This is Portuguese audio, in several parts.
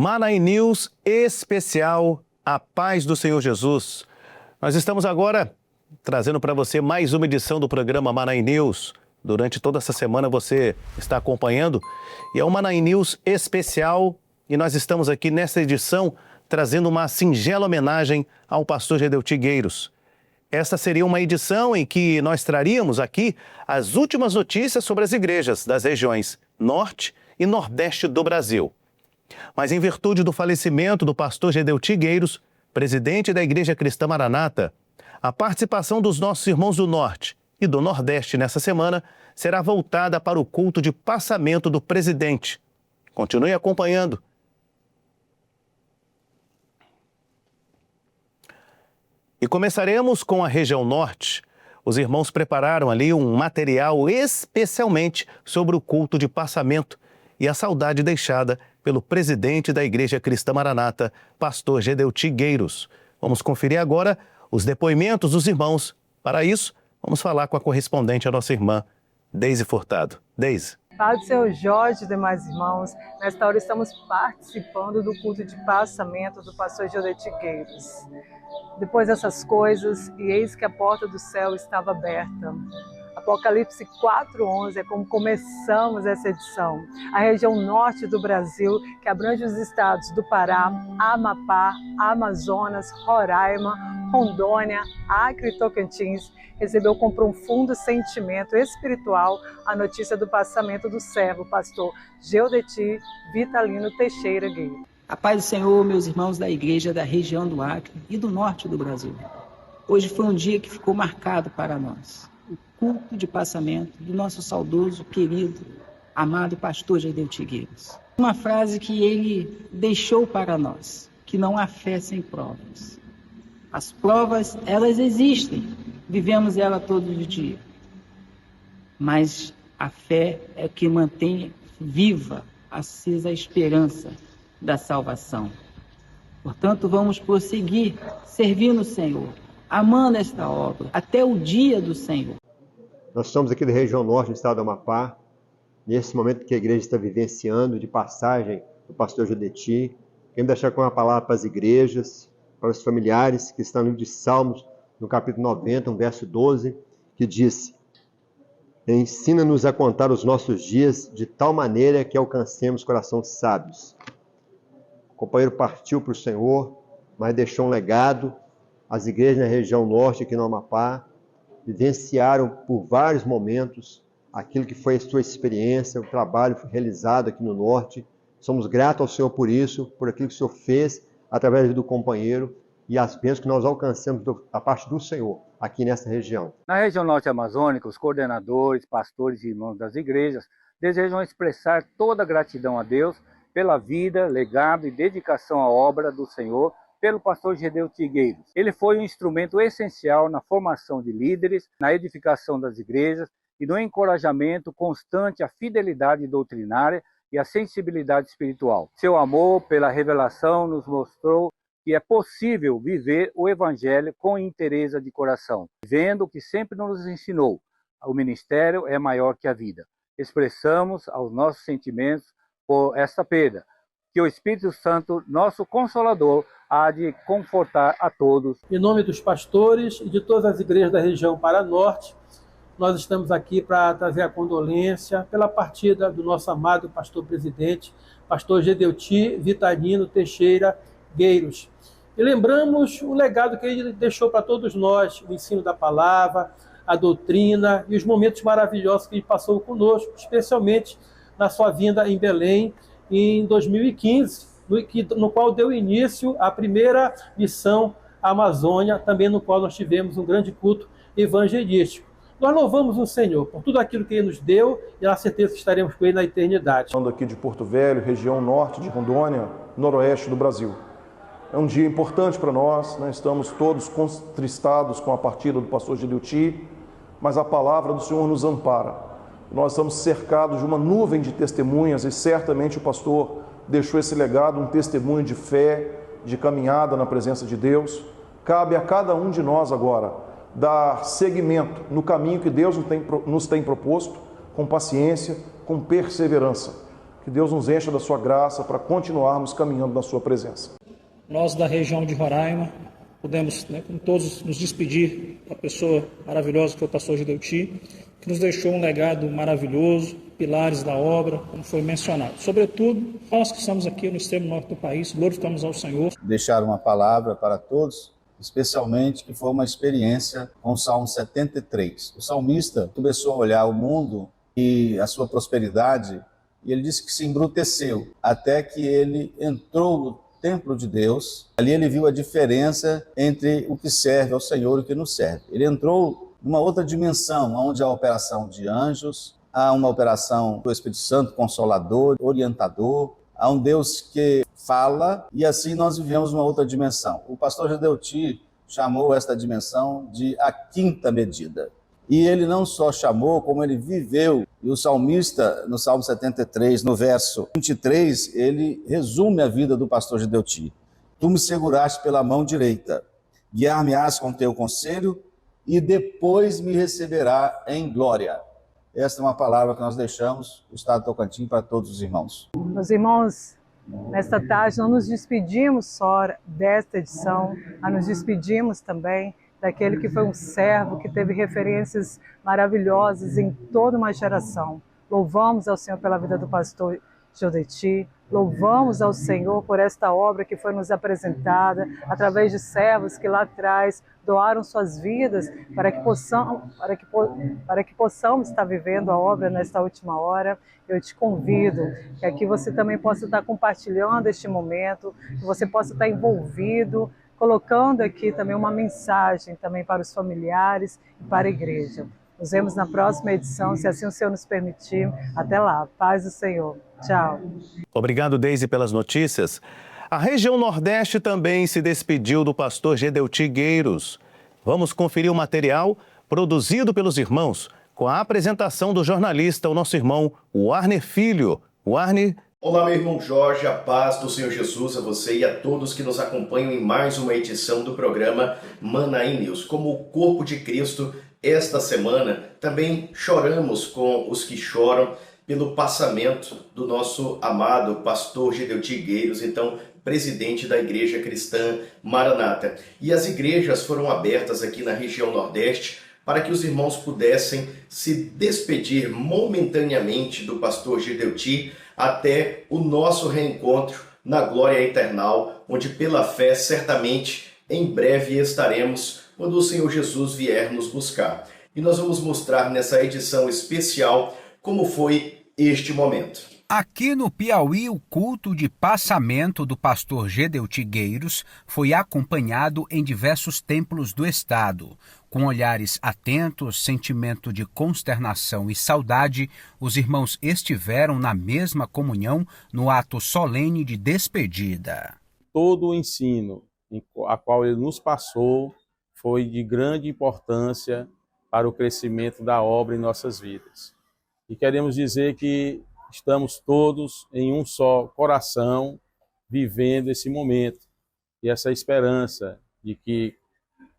Manai News especial A Paz do Senhor Jesus. Nós estamos agora trazendo para você mais uma edição do programa Manai News. Durante toda essa semana você está acompanhando e é o Manai News especial e nós estamos aqui nessa edição trazendo uma singela homenagem ao pastor Gedeuti Gueiros. Esta seria uma edição em que nós traríamos aqui as últimas notícias sobre as igrejas das regiões Norte e Nordeste do Brasil. Mas em virtude do falecimento do pastor Gedeuti Gueiros, presidente da Igreja Cristã Maranata, a participação dos nossos irmãos do Norte e do Nordeste nessa semana será voltada para o culto de passamento do presidente. Continue acompanhando. E começaremos com a região Norte. Os irmãos prepararam ali um material especialmente sobre o culto de passamento e a saudade deixada pelo presidente da Igreja Cristã Maranata, pastor Gedeuti Gueiros. Vamos conferir agora os depoimentos dos irmãos. Para isso, vamos falar com a correspondente, a nossa irmã, Deise Furtado. Deise. Paz do Senhor Jorge e demais irmãos, nesta hora estamos participando do culto de passamento do pastor Gedeuti Gueiros. Depois dessas coisas, e eis que a porta do céu estava aberta. Apocalipse 4:11 é como começamos essa edição. A região norte do Brasil, que abrange os estados do Pará, Amapá, Amazonas, Roraima, Rondônia, Acre e Tocantins, recebeu com profundo sentimento espiritual a notícia do passamento do servo, pastor Gedeuti Vitalino Teixeira Gueiros. A paz do Senhor, meus irmãos da igreja da região do Acre e do norte do Brasil. Hoje foi um dia que ficou marcado para nós. O culto de passamento do nosso saudoso, querido, amado pastor Gedeuti Gueiros. Uma frase que ele deixou para nós, que não há fé sem provas. As provas, elas existem, vivemos ela todos os dias. Mas a fé é que mantém viva, acesa a esperança da salvação. Portanto, vamos prosseguir servindo o Senhor, amando esta obra, até o dia do Senhor. Nós estamos aqui da região norte do estado do Amapá, nesse momento que a igreja está vivenciando de passagem do pastor Gedeuti. Queremos deixar com uma palavra para as igrejas, para os familiares, que está no livro de Salmos, no capítulo 90, no verso 12, que diz: ensina-nos a contar os nossos dias de tal maneira que alcancemos corações sábios. O companheiro partiu para o Senhor, mas deixou um legado. As igrejas na região norte, aqui no Amapá, vivenciaram por vários momentos aquilo que foi a sua experiência, o trabalho realizado aqui no norte. Somos gratos ao Senhor por isso, por aquilo que o Senhor fez através do companheiro e as bênçãos que nós alcançamos da parte do Senhor aqui nessa região. Na região norte amazônica, os coordenadores, pastores e irmãos das igrejas desejam expressar toda a gratidão a Deus pela vida, legado e dedicação à obra do Senhor pelo pastor Gedeuti Gueiros. Ele foi um instrumento essencial na formação de líderes, na edificação das igrejas e no encorajamento constante à fidelidade doutrinária e à sensibilidade espiritual. Seu amor pela revelação nos mostrou que é possível viver o Evangelho com inteireza de coração, vendo o que sempre nos ensinou: o ministério é maior que a vida. Expressamos aos nossos sentimentos por esta perda, que o Espírito Santo, nosso Consolador, há de confortar a todos. Em nome dos pastores e de todas as igrejas da região Paranorte, nós estamos aqui para trazer a condolência pela partida do nosso amado pastor presidente, pastor Gedeuti Vitalino Teixeira Gueiros. E lembramos o legado que ele deixou para todos nós, o ensino da palavra, a doutrina e os momentos maravilhosos que ele passou conosco, especialmente na sua vinda em Belém em 2015, no qual deu início à primeira missão Amazônia, também no qual nós tivemos um grande culto evangelístico. Nós louvamos o Senhor por tudo aquilo que Ele nos deu e na certeza que estaremos com Ele na eternidade. Falando aqui de Porto Velho, região norte de Rondônia, noroeste do Brasil. É um dia importante para nós, né? Estamos todos contristados com a partida do pastor Gedeuti, mas a palavra do Senhor nos ampara. Nós estamos cercados de uma nuvem de testemunhas e certamente o pastor deixou esse legado, um testemunho de fé, de caminhada na presença de Deus. Cabe a cada um de nós agora dar seguimento no caminho que Deus nos tem proposto, com paciência, com perseverança. Que Deus nos encha da sua graça para continuarmos caminhando na sua presença. Nós da região de Roraima podemos, com todos, nos despedir da pessoa maravilhosa que foi o pastor Gideuti, que nos deixou um legado maravilhoso, pilares da obra, como foi mencionado. Sobretudo, nós que estamos aqui no extremo norte do país, glorificamos ao Senhor. Deixar uma palavra para todos, especialmente que foi uma experiência com o Salmo 73. O salmista começou a olhar o mundo e a sua prosperidade, e ele disse que se embruteceu, até que ele entrou no templo de Deus. Ali ele viu a diferença entre o que serve ao Senhor e o que não serve. Ele entrou numa outra dimensão, onde há a operação de anjos, há uma operação do Espírito Santo, Consolador, Orientador, há um Deus que fala, e assim nós vivemos uma outra dimensão. O pastor Gideuti chamou esta dimensão de a quinta medida. E ele não só chamou, como ele viveu. E o salmista, no Salmo 73, no verso 23, ele resume a vida do pastor Gideuti. Tu me seguraste pela mão direita, guiar-me-ás com teu conselho, e depois me receberá em glória. Esta é uma palavra que nós deixamos do Estado do Tocantins para todos os irmãos. Meus irmãos, nesta tarde não nos despedimos só desta edição, mas nos despedimos também daquele que foi um servo, que teve referências maravilhosas em toda uma geração. Louvamos ao Senhor pela vida do pastor Gideuti, louvamos ao Senhor por esta obra que foi nos apresentada, através de servos que lá atrás doaram suas vidas para que possamos estar vivendo a obra nesta última hora. Eu te convido que aqui você também possa estar compartilhando este momento, que você possa estar envolvido, colocando aqui também uma mensagem também para os familiares e para a igreja. Nos vemos na próxima edição, se assim o Senhor nos permitir. Até lá. Paz do Senhor. Tchau. Obrigado, Deise, pelas notícias. A região Nordeste também se despediu do pastor Gideuti Gueiros. Vamos conferir o material produzido pelos irmãos, com a apresentação do jornalista, o nosso irmão Warner Filho. Warner. Olá, meu irmão Jorge, a paz do Senhor Jesus a você e a todos que nos acompanham em mais uma edição do programa Manaim News. Como o corpo de Cristo, esta semana também choramos com os que choram pelo passamento do nosso amado pastor Gideuti Gueiros, então presidente da Igreja Cristã Maranata. E as igrejas foram abertas aqui na região Nordeste para que os irmãos pudessem se despedir momentaneamente do pastor Gideuti até o nosso reencontro na glória eternal, onde pela fé certamente em breve estaremos quando o Senhor Jesus vier nos buscar. E nós vamos mostrar nessa edição especial como foi este momento. Aqui no Piauí, o culto de passamento do pastor Gideuti Gueiros foi acompanhado em diversos templos do estado. Com olhares atentos, sentimento de consternação e saudade, os irmãos estiveram na mesma comunhão no ato solene de despedida. Todo o ensino a qual ele nos passou foi de grande importância para o crescimento da obra em nossas vidas. E queremos dizer que estamos todos em um só coração, vivendo esse momento e essa esperança de que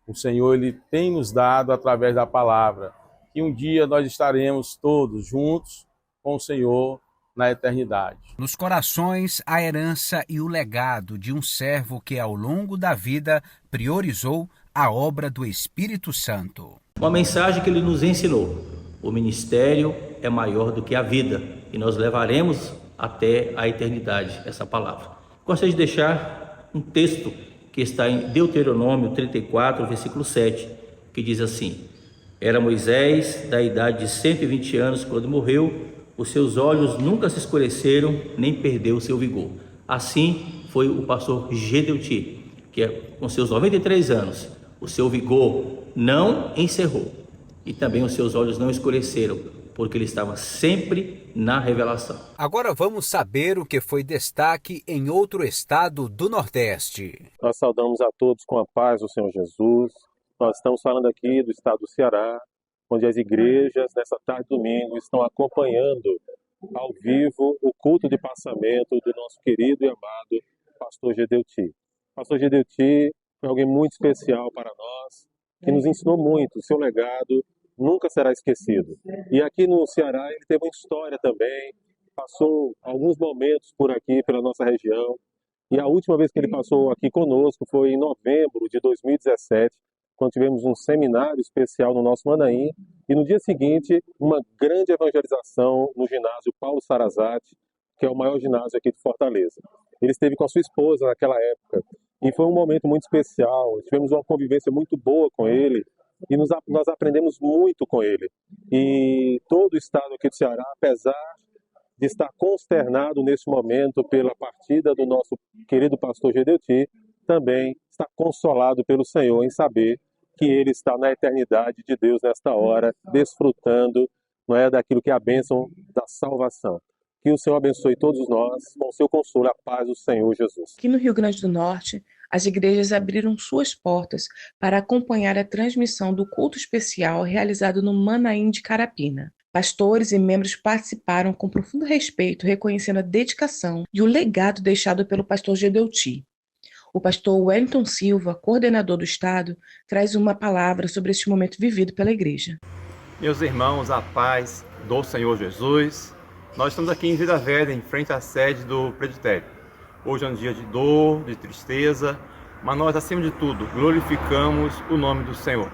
o Senhor ele tem nos dado através da palavra, que um dia nós estaremos todos juntos com o Senhor na eternidade. Nos corações, a herança e o legado de um servo que ao longo da vida priorizou a obra do Espírito Santo. Uma mensagem que ele nos ensinou: o ministério é maior do que a vida e nós levaremos até a eternidade essa palavra. Gostaria de deixar um texto que está em Deuteronômio 34, versículo 7, que diz assim: Era Moisés da idade de 120 anos quando morreu, os seus olhos nunca se escureceram, nem perdeu o seu vigor. Assim foi o pastor Gideuti, que com seus 93 anos, o seu vigor não encerrou e também os seus olhos não escureceram, porque ele estava sempre na revelação. Agora vamos saber o que foi destaque em outro estado do Nordeste. Nós saudamos a todos com a paz do Senhor Jesus. Nós estamos falando aqui do estado do Ceará, onde as igrejas, nessa tarde de domingo, estão acompanhando ao vivo o culto de passamento do nosso querido e amado pastor Gideuti. Pastor Gideuti foi alguém muito especial para nós, que nos ensinou muito. O seu legado nunca será esquecido. E aqui no Ceará ele teve uma história também passou alguns momentos por aqui, pela nossa região, e a última vez que ele passou aqui conosco foi em novembro de 2017, quando tivemos um seminário especial no nosso Manaim, e no dia seguinte, uma grande evangelização no ginásio Paulo Sarazate, que é o maior ginásio aqui de Fortaleza. Ele esteve com a sua esposa naquela época, e foi um momento muito especial, tivemos uma convivência muito boa com ele, e nós aprendemos muito com ele. E todo o estado aqui do Ceará, apesar de estar consternado nesse momento pela partida do nosso querido pastor Gedeuti, também está consolado pelo Senhor em saber que ele está na eternidade de Deus nesta hora, desfrutando, não é, daquilo que é a bênção da salvação. Que o Senhor abençoe todos nós com o seu consolo, a paz do Senhor Jesus. Aqui no Rio Grande do Norte, as igrejas abriram suas portas para acompanhar a transmissão do culto especial realizado no Manaim de Carapina. Pastores e membros participaram com profundo respeito, reconhecendo a dedicação e o legado deixado pelo pastor Gedeuti. O pastor Wellington Silva, coordenador do Estado, traz uma palavra sobre este momento vivido pela igreja. Meus irmãos, a paz do Senhor Jesus. Nós estamos aqui em Vila Velha, em frente à sede do presbitério. Hoje é um dia de dor, de tristeza, mas nós, acima de tudo, glorificamos o nome do Senhor.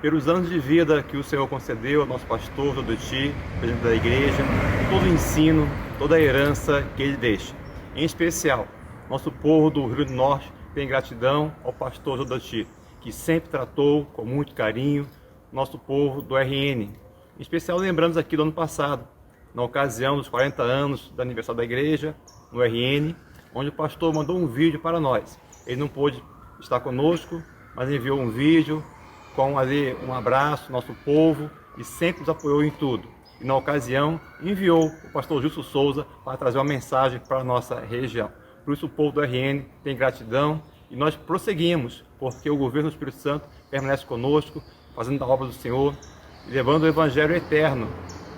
Pelos anos de vida que o Senhor concedeu ao nosso pastor Gedeuti, presidente da igreja, todo o ensino, toda a herança que ele deixa. Em especial, nosso povo do Rio Grande do Norte tem gratidão ao pastor Gedeuti, que sempre tratou com muito carinho nosso povo do RN. Em especial, lembramos aqui do ano passado, na ocasião dos 40 anos do aniversário da igreja, no RN, onde o pastor mandou um vídeo para nós. Ele não pôde estar conosco, mas enviou um vídeo com ali um abraço, nosso povo, e sempre nos apoiou em tudo. E na ocasião, enviou o pastor Gilson Souza para trazer uma mensagem para a nossa região. Por isso o povo do RN tem gratidão e nós prosseguimos, porque o governo do Espírito Santo permanece conosco, fazendo a obra do Senhor, levando o Evangelho eterno.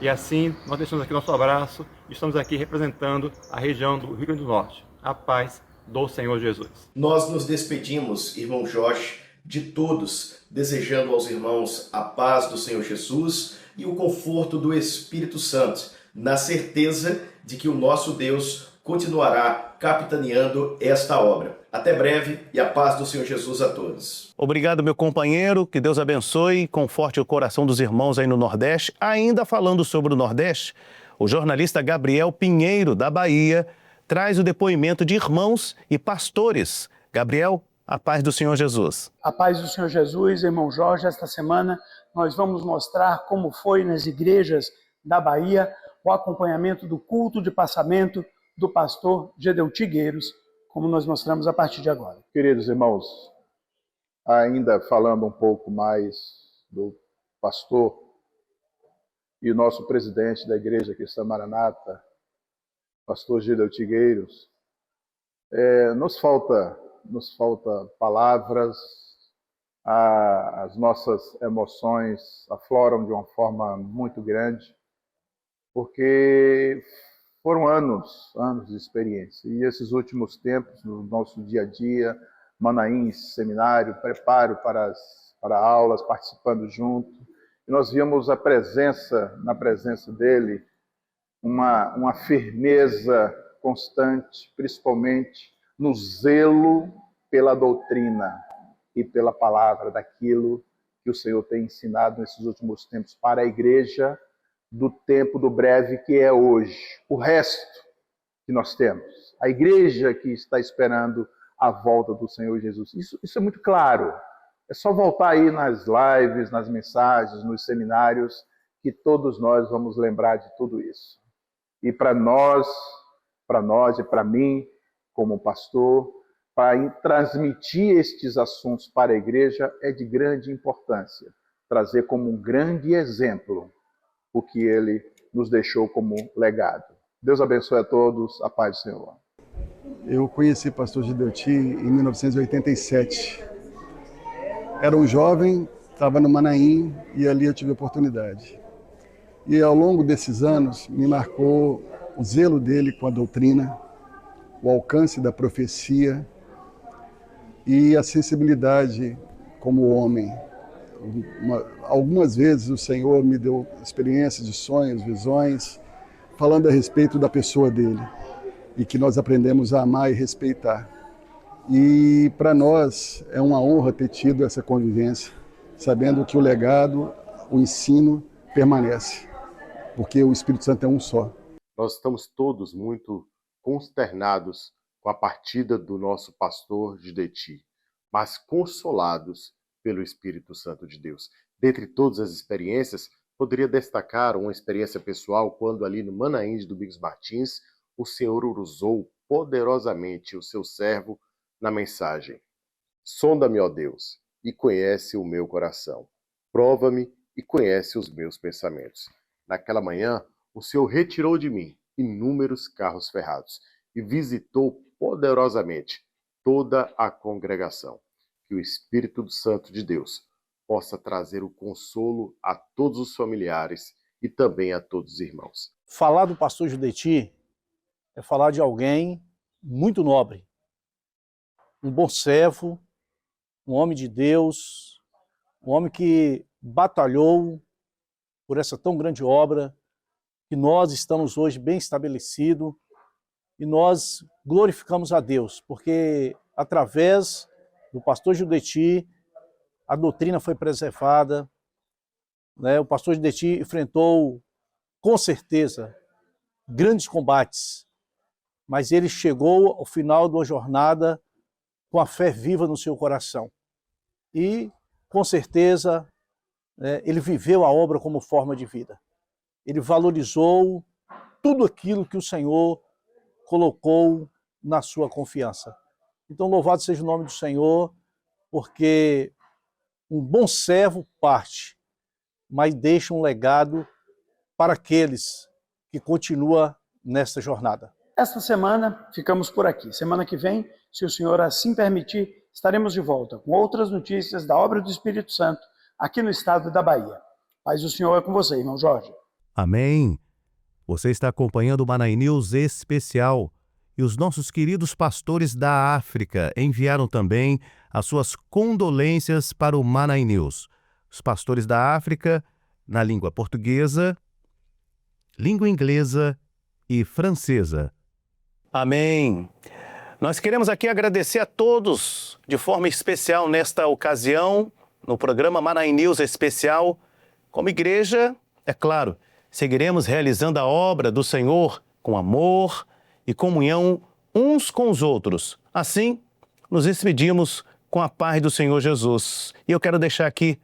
E assim, nós deixamos aqui nosso abraço e estamos aqui representando a região do Rio Grande do Norte. A paz do Senhor Jesus. Nós nos despedimos, irmão Jorge, de todos, desejando aos irmãos a paz do Senhor Jesus e o conforto do Espírito Santo, na certeza de que o nosso Deus continuará capitaneando esta obra. Até breve e a paz do Senhor Jesus a todos. Obrigado, meu companheiro, que Deus abençoe, conforte o coração dos irmãos aí no Nordeste. Ainda falando sobre o Nordeste, o jornalista Gabriel Pinheiro, da Bahia, traz o depoimento de irmãos e pastores. Gabriel, a paz do Senhor Jesus. A paz do Senhor Jesus, irmão Jorge. Esta semana nós vamos mostrar como foi nas igrejas da Bahia o acompanhamento do culto de passamento do pastor Gedeuti Gueiros, como nós mostramos a partir de agora. Queridos irmãos, ainda falando um pouco mais do pastor e o nosso presidente da Igreja Cristã Maranata, pastor Gedeuti Gueiros, nos falta palavras, as nossas emoções afloram de uma forma muito grande, porque foram anos de experiência. E esses últimos tempos, no nosso dia a dia, Manaim, seminário, preparo para aulas, participando junto, e nós víamos na presença dele, uma firmeza constante, principalmente no zelo pela doutrina e pela palavra, daquilo que o Senhor tem ensinado nesses últimos tempos para a igreja do tempo do breve que é hoje. O resto que nós temos, a igreja que está esperando a volta do Senhor Jesus. Isso é muito claro. É só voltar aí nas lives, nas mensagens, nos seminários, que todos nós vamos lembrar de tudo isso. E para nós e para mim, como pastor, para transmitir estes assuntos para a igreja é de grande importância. Trazer como um grande exemplo o que ele nos deixou como legado. Deus abençoe a todos, a paz do Senhor. Eu conheci o pastor Gedeuti em 1987. Era um jovem, estava no Manaim e ali eu tive a oportunidade. E ao longo desses anos me marcou o zelo dele com a doutrina, o alcance da profecia e a sensibilidade como homem. Algumas vezes o Senhor me deu experiências de sonhos, visões, falando a respeito da pessoa dele e que nós aprendemos a amar e respeitar. E para nós é uma honra ter tido essa convivência, sabendo que o legado, o ensino permanece, porque o Espírito Santo é um só. Nós estamos todos muito consternados com a partida do nosso pastor Judeti, mas consolados pelo Espírito Santo de Deus. Dentre todas as experiências, poderia destacar uma experiência pessoal quando ali no Manaim de Domingos Martins, o Senhor usou poderosamente o seu servo na mensagem. Sonda-me, ó Deus, e conhece o meu coração. Prova-me e conhece os meus pensamentos. Naquela manhã, o Senhor retirou de mim inúmeros carros ferrados e visitou poderosamente toda a congregação. Que o Espírito Santo de Deus possa trazer o consolo a todos os familiares e também a todos os irmãos. Falar do pastor Judeti é falar de alguém muito nobre, um bom servo, um homem de Deus, um homem que batalhou por essa tão grande obra, que nós estamos hoje bem estabelecidos e nós glorificamos a Deus, porque através do pastor Judeti, a doutrina foi preservada, né? O pastor Judeti enfrentou, com certeza, grandes combates, mas ele chegou ao final de uma jornada com a fé viva no seu coração. E, com certeza, ele viveu a obra como forma de vida. Ele valorizou tudo aquilo que o Senhor colocou na sua confiança. Então, louvado seja o nome do Senhor, porque um bom servo parte, mas deixa um legado para aqueles que continuam nesta jornada. Esta semana ficamos por aqui. Semana que vem, se o Senhor assim permitir, estaremos de volta com outras notícias da obra do Espírito Santo aqui no estado da Bahia. Paz do Senhor é com você, irmão Jorge. Amém. Você está acompanhando o Manaim News Especial. E os nossos queridos pastores da África enviaram também as suas condolências para o Manaim News. Os pastores da África, na língua portuguesa, língua inglesa e francesa. Amém. Nós queremos aqui agradecer a todos de forma especial nesta ocasião, no programa Manaim News Especial. Como igreja, é claro, seguiremos realizando a obra do Senhor com amor e comunhão uns com os outros. Assim, nos despedimos com a paz do Senhor Jesus. E eu quero deixar aqui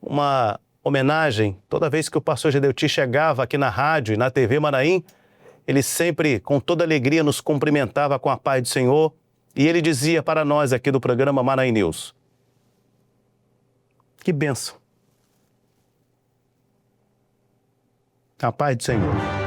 uma homenagem. Toda vez que o pastor Gedeuti chegava aqui na rádio e na TV Manaim, ele sempre, com toda alegria, nos cumprimentava com a paz do Senhor. E ele dizia para nós aqui do programa Manaim News: que bênção! A paz do Senhor.